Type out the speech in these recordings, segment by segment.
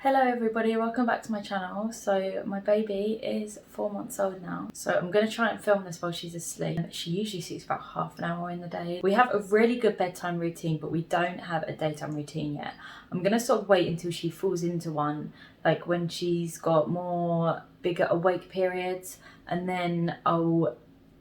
Hello everybody, welcome back to my channel. So my baby is 4 months old now, so I'm going to try and film this while she's asleep. She usually sleeps about half an hour in the day. We have a really good bedtime routine, but we don't have a daytime routine yet. I'm going to sort of wait until she falls into one, like when she's got more bigger awake periods, and then I'll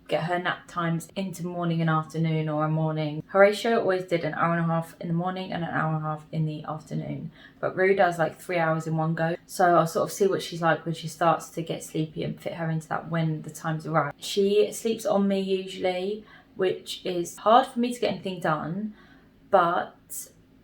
get her nap times into morning and afternoon, or a morning. Horatio always did an hour and a half in the morning and an hour and a half in the afternoon, but Rue does like 3 hours in one go. So I'll sort of see what she's like when she starts to get sleepy and fit her into that when the time's right. She sleeps on me usually, which is hard for me to get anything done, but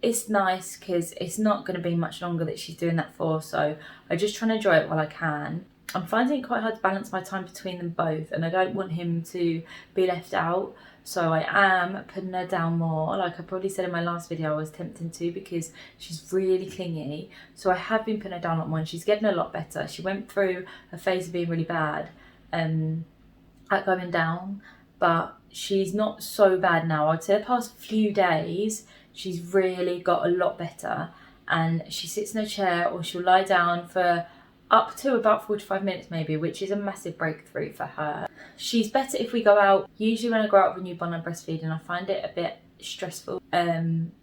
it's nice because it's not going to be much longer that she's doing that for, so I just try and enjoy it while I can. I'm finding it quite hard to balance my time between them both, and I don't want him to be left out, so I am putting her down more. Like I probably said in my last video, I was tempting to because she's really clingy, so I have been putting her down a lot more, and she's getting a lot better. She went through a phase of being really bad at going down, but she's not so bad now. I'd say the past few days she's really got a lot better, and she sits in a chair or she'll lie down for up to about 45 minutes maybe, which is a massive breakthrough for her. She's better if we go out. Usually when I go out with a newborn and breastfeeding, I find it a bit stressful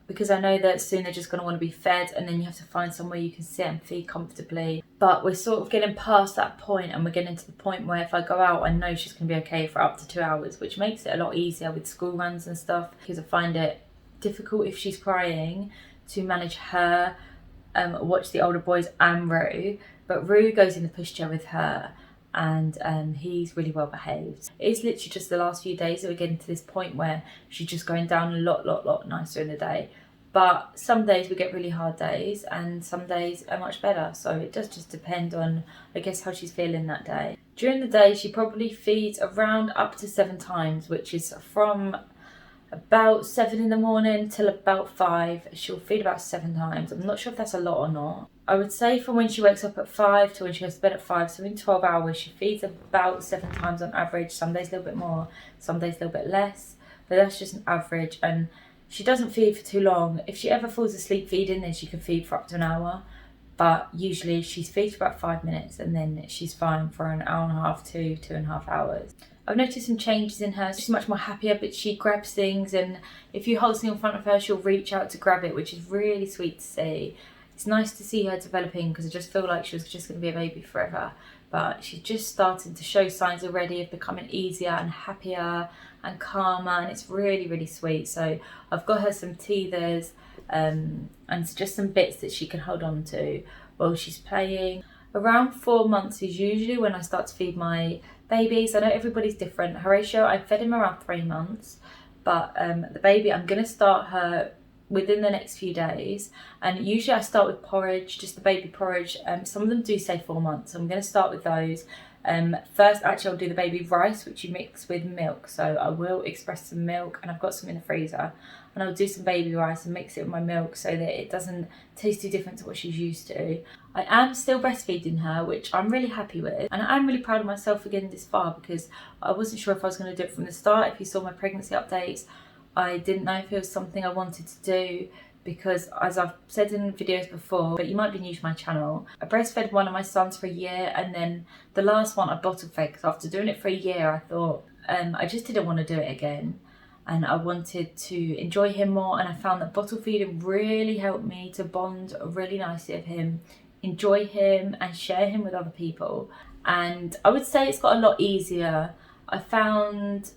because I know that soon they're just going to want to be fed, and then you have to find somewhere you can sit and feed comfortably. But we're sort of getting past that point, and we're getting to the point where if I go out, I know she's going to be okay for up to 2 hours, which makes it a lot easier with school runs and stuff, because I find it difficult if she's crying to manage her, watch the older boys and Rue. But Rue goes in the pushchair with her, and he's really well behaved. It's literally just the last few days that we're getting to this point where she's just going down a lot nicer in the day. But some days we get really hard days, and some days are much better. So it does just depend on, I guess, how she's feeling that day. During the day, she probably feeds around up to 7 times, which is from about 7 in the morning till about 5. She'll feed about 7 times. I'm not sure if that's a lot or not. I would say from when she wakes up at 5 to when she goes to bed at 5, so in 12 hours, she feeds about 7 times on average. Some days a little bit more, some days a little bit less, but that's just an average. And she doesn't feed for too long. If she ever falls asleep feeding, then she can feed for up to an hour. But usually she feeds for about 5 minutes, and then she's fine for an hour and a half to 2.5 hours. I've noticed some changes in her. She's much more happier, but she grabs things, and if you hold something in front of her, she'll reach out to grab it, which is really sweet to see. It's nice to see her developing, because I just feel like she was just going to be a baby forever. But she's just starting to show signs already of becoming easier and happier and calmer, and it's really sweet. So I've got her some teethers and just some bits that she can hold on to while she's playing. Around 4 months is usually when I start to feed my babies. I know everybody's different. Horatio, I fed him around 3 months, but the baby, I'm going to start her within the next few days, and usually I start with porridge, just the baby porridge. Some of them do say 4 months, so I'm going to start with those. First, actually, I'll do the baby rice, which you mix with milk. So I will express some milk, and I've got some in the freezer, and I'll do some baby rice and mix it with my milk so that it doesn't taste too different to what she's used to. I am still breastfeeding her, which I'm really happy with, and I'm really proud of myself for getting this far, because I wasn't sure if I was going to do it from the start. If you saw my pregnancy updates, I didn't know if it was something I wanted to do, because as I've said in videos before, but you might be new to my channel, I breastfed one of my sons for a year, and then the last one I bottle fed, because after doing it for a year I thought I just didn't want to do it again, and I wanted to enjoy him more, and I found that bottle feeding really helped me to bond really nicely with him, enjoy him and share him with other people. And I would say it's got a lot easier. I found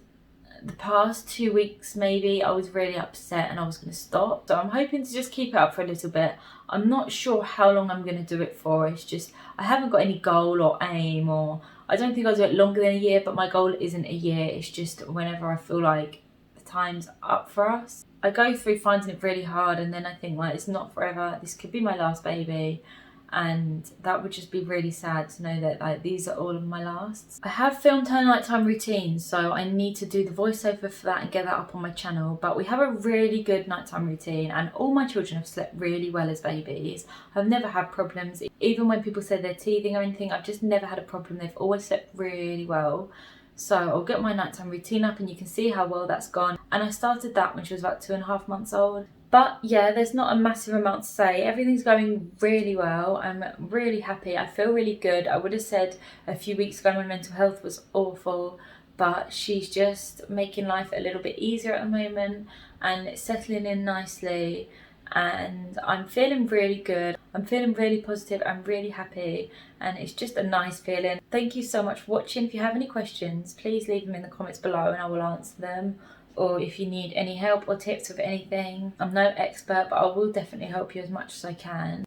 the past 2 weeks maybe I was really upset and I was going to stop, so I'm hoping to just keep it up for a little bit. I'm not sure how long I'm going to do it for. It's just I haven't got any goal or aim, or I don't think I'll do it longer than a year, but my goal isn't a year. It's just whenever I feel like the time's up for us. I go through finding it really hard, and then I think, like, it's not forever, this could be my last baby, and that would just be really sad to know that, like, these are all of my lasts. I have filmed her nighttime routine, so I need to do the voiceover for that and get that up on my channel. But we have a really good nighttime routine, and all my children have slept really well as babies. I've never had problems. Even when people say they're teething or anything, I've just never had a problem. They've always slept really well. So I'll get my nighttime routine up, and you can see how well that's gone. And I started that when she was about 2.5 months old. But yeah, there's not a massive amount to say. Everything's going really well. I'm really happy. I feel really good. I would have said a few weeks ago my mental health was awful, but she's just making life a little bit easier at the moment and settling in nicely, and I'm feeling really good. I'm feeling really positive. I'm really happy, and it's just a nice feeling. Thank you so much for watching. If you have any questions, please leave them in the comments below and I will answer them. Or if you need any help or tips with anything, I'm no expert, but I will definitely help you as much as I can.